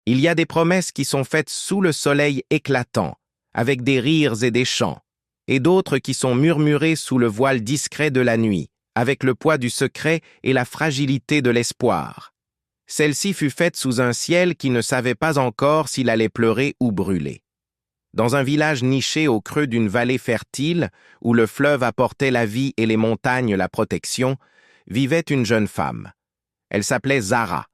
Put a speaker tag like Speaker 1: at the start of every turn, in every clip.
Speaker 1: Il y a des promesses qui sont faites sous le soleil éclatant, avec des rires et des chants, et d'autres qui sont murmurées sous le voile discret de la nuit, avec le poids du secret et la fragilité de l'espoir. Celle-ci fut faite sous un ciel qui ne savait pas encore s'il allait pleurer ou brûler. Dans un village niché au creux d'une vallée fertile, où le fleuve apportait la vie et les montagnes la protection, vivait une jeune femme. Elle s'appelait Zara.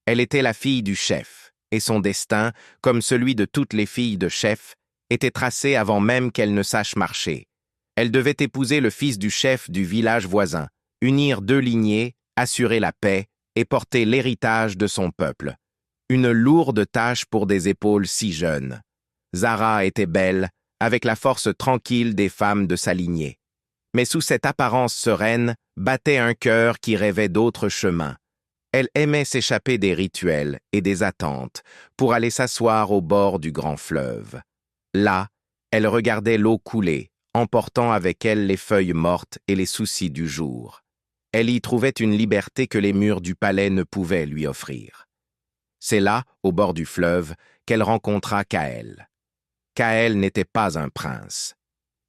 Speaker 1: Elle était la fille du chef, et son destin, comme celui de toutes les filles de chef, était tracé avant même qu'elle ne sache marcher. Elle devait épouser le fils du chef du village voisin, unir deux lignées, assurer la paix et porter l'héritage de son peuple. Une lourde tâche pour des épaules si jeunes. Zara était belle, avec la force tranquille des femmes de sa lignée. Mais sous cette apparence sereine battait un cœur qui rêvait d'autres chemins. Elle aimait s'échapper des rituels et des attentes pour aller s'asseoir au bord du grand fleuve. Là, elle regardait l'eau couler, emportant avec elle les feuilles mortes et les soucis du jour. Elle y trouvait une liberté que les murs du palais ne pouvaient lui offrir. C'est là, au bord du fleuve, qu'elle rencontra Kaël. Kaël n'était pas un prince.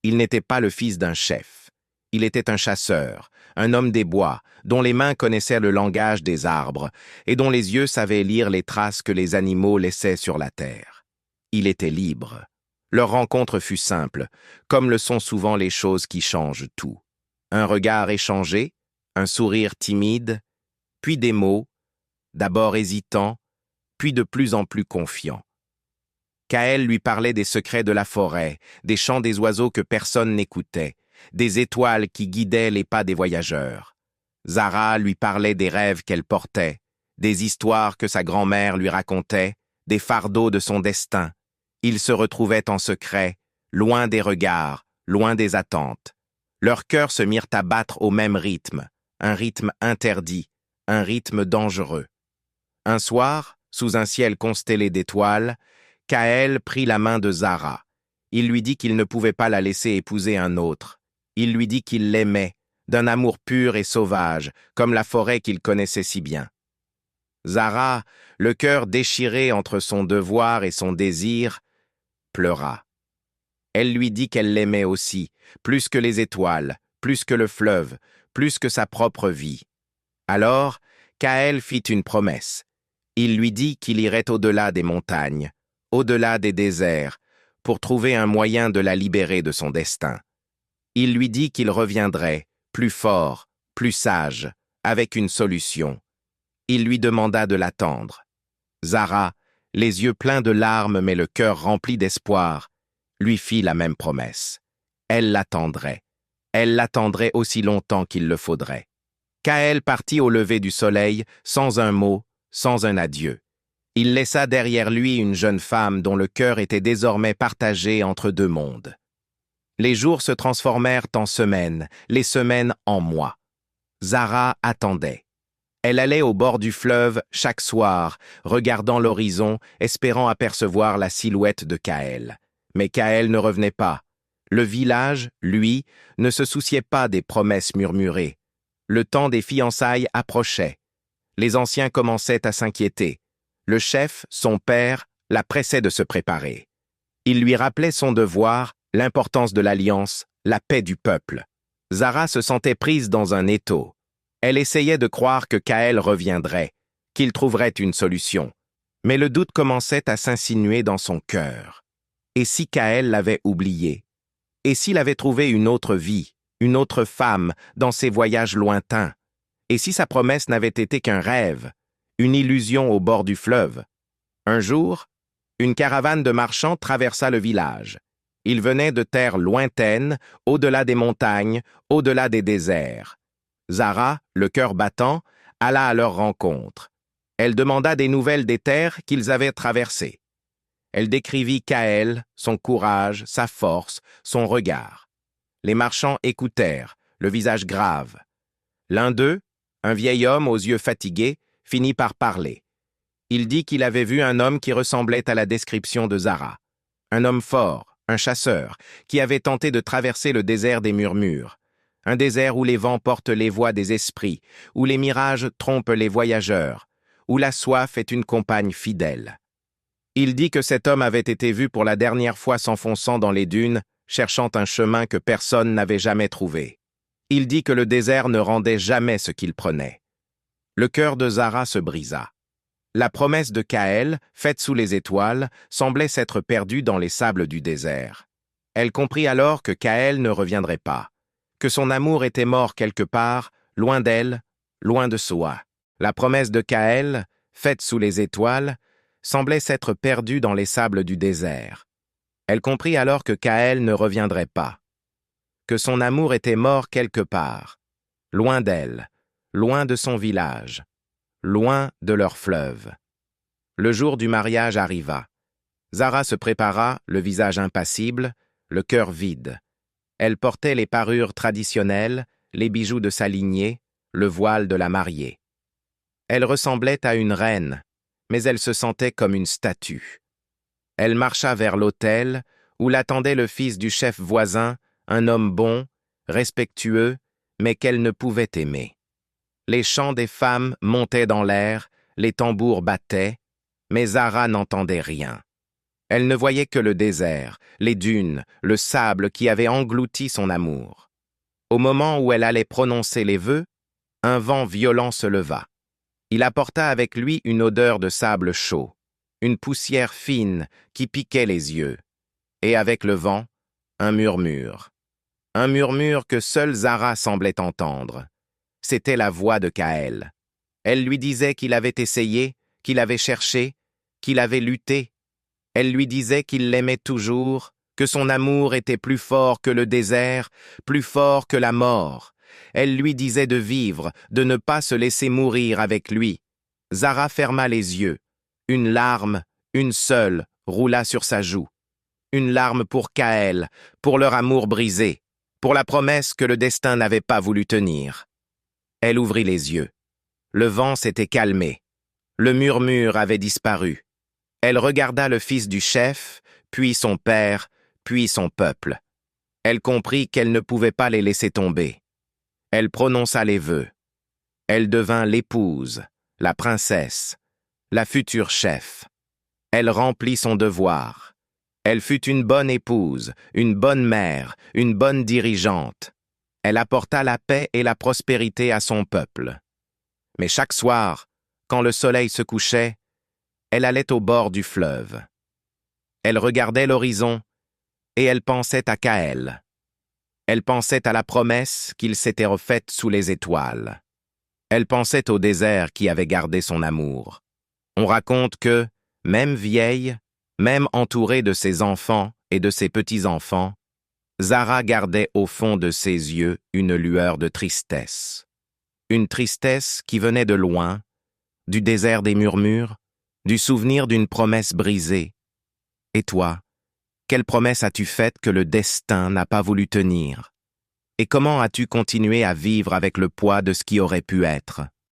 Speaker 1: Il n'était pas le fils d'un chef. Il était un chasseur, un homme des bois, dont les mains connaissaient le langage des arbres et dont les yeux savaient lire les traces que les animaux laissaient sur la terre. Il était libre. Leur rencontre fut simple, comme le sont souvent les choses qui changent tout. Un regard échangé, un sourire timide, puis des mots, d'abord hésitants, puis de plus en plus confiants. Kaël lui parlait des secrets de la forêt, des chants des oiseaux que personne n'écoutait, des étoiles qui guidaient les pas des voyageurs. Zara lui parlait des rêves qu'elle portait, des histoires que sa grand-mère lui racontait, des fardeaux de son destin. Ils se retrouvaient en secret, loin des regards, loin des attentes. Leurs cœurs se mirent à battre au même rythme, un rythme interdit, un rythme dangereux. Un soir, sous un ciel constellé d'étoiles, Kaël prit la main de Zara. Il lui dit qu'il ne pouvait pas la laisser épouser un autre. Il lui dit qu'il l'aimait, d'un amour pur et sauvage, comme la forêt qu'il connaissait si bien. Zara, le cœur déchiré entre son devoir et son désir, pleura. Elle lui dit qu'elle l'aimait aussi, plus que les étoiles, plus que le fleuve, plus que sa propre vie. Alors, Kaël fit une promesse. Il lui dit qu'il irait au-delà des montagnes, au-delà des déserts, pour trouver un moyen de la libérer de son destin. Il lui dit qu'il reviendrait, plus fort, plus sage, avec une solution. Il lui demanda de l'attendre. Zara, les yeux pleins de larmes mais le cœur rempli d'espoir, lui fit la même promesse. Elle l'attendrait. Elle l'attendrait aussi longtemps qu'il le faudrait. Kaël partit au lever du soleil, sans un mot, sans un adieu. Il laissa derrière lui une jeune femme dont le cœur était désormais partagé entre deux mondes. Les jours se transformèrent en semaines, les semaines en mois. Zara attendait. Elle allait au bord du fleuve chaque soir, regardant l'horizon, espérant apercevoir la silhouette de Kaël. Mais Kaël ne revenait pas. Le village, lui, ne se souciait pas des promesses murmurées. Le temps des fiançailles approchait. Les anciens commençaient à s'inquiéter. Le chef, son père, la pressait de se préparer. Il lui rappelait son devoir, l'importance de l'alliance, la paix du peuple. Zara se sentait prise dans un étau. Elle essayait de croire que Kaël reviendrait, qu'il trouverait une solution. Mais le doute commençait à s'insinuer dans son cœur. Et si Kaël l'avait oublié? Et s'il avait trouvé une autre vie, une autre femme, dans ses voyages lointains? Et si sa promesse n'avait été qu'un rêve, une illusion au bord du fleuve? Un jour, une caravane de marchands traversa le village. Ils venaient de terres lointaines, au-delà des montagnes, au-delà des déserts. Zara, le cœur battant, alla à leur rencontre. Elle demanda des nouvelles des terres qu'ils avaient traversées. Elle décrivit Kaël, son courage, sa force, son regard. Les marchands écoutèrent, le visage grave. L'un d'eux, un vieil homme aux yeux fatigués, finit par parler. Il dit qu'il avait vu un homme qui ressemblait à la description de Zara. Un homme fort, un chasseur, qui avait tenté de traverser le désert des murmures. Un désert où les vents portent les voix des esprits, où les mirages trompent les voyageurs, où la soif est une compagne fidèle. Il dit que cet homme avait été vu pour la dernière fois s'enfonçant dans les dunes, cherchant un chemin que personne n'avait jamais trouvé. Il dit que le désert ne rendait jamais ce qu'il prenait. Le cœur de Zara se brisa. La promesse de Kaël, faite sous les étoiles, semblait s'être perdue dans les sables du désert. Elle comprit alors que Kaël ne reviendrait pas, que son amour était mort quelque part, loin d'elle, loin de soi. La promesse de Kaël, faite sous les étoiles, semblait s'être perdue dans les sables du désert. Elle comprit alors que Kaël ne reviendrait pas, que son amour était mort quelque part, loin d'elle, loin de son village, loin de leur fleuve. Le jour du mariage arriva. Zara se prépara, le visage impassible, le cœur vide. Elle portait les parures traditionnelles, les bijoux de sa lignée, le voile de la mariée. Elle ressemblait à une reine, mais elle se sentait comme une statue. Elle marcha vers l'autel, où l'attendait le fils du chef voisin, un homme bon, respectueux, mais qu'elle ne pouvait aimer. Les chants des femmes montaient dans l'air, les tambours battaient, mais Zara n'entendait rien. Elle ne voyait que le désert, les dunes, le sable qui avait englouti son amour. Au moment où elle allait prononcer les vœux, un vent violent se leva. Il apporta avec lui une odeur de sable chaud, une poussière fine qui piquait les yeux, et avec le vent, un murmure. Un murmure que seule Zara semblait entendre. C'était la voix de Kaël. Elle lui disait qu'il avait essayé, qu'il avait cherché, qu'il avait lutté. Elle lui disait qu'il l'aimait toujours, que son amour était plus fort que le désert, plus fort que la mort. Elle lui disait de vivre, de ne pas se laisser mourir avec lui. Zara ferma les yeux. Une larme, une seule, roula sur sa joue. Une larme pour Kaël, pour leur amour brisé, pour la promesse que le destin n'avait pas voulu tenir. Elle ouvrit les yeux. Le vent s'était calmé. Le murmure avait disparu. Elle regarda le fils du chef, puis son père, puis son peuple. Elle comprit qu'elle ne pouvait pas les laisser tomber. Elle prononça les vœux. Elle devint l'épouse, la princesse, la future chef. Elle remplit son devoir. Elle fut une bonne épouse, une bonne mère, une bonne dirigeante. Elle apporta la paix et la prospérité à son peuple. Mais chaque soir, quand le soleil se couchait, elle allait au bord du fleuve. Elle regardait l'horizon et elle pensait à Kaël. Elle pensait à la promesse qu'il s'était refaite sous les étoiles. Elle pensait au désert qui avait gardé son amour. On raconte que, même vieille, même entourée de ses enfants et de ses petits-enfants, Zara gardait au fond de ses yeux une lueur de tristesse. Une tristesse qui venait de loin, du désert des murmures, du souvenir d'une promesse brisée. Et toi, quelle promesse as-tu faite que le destin n'a pas voulu tenir? Et comment as-tu continué à vivre avec le poids de ce qui aurait pu être?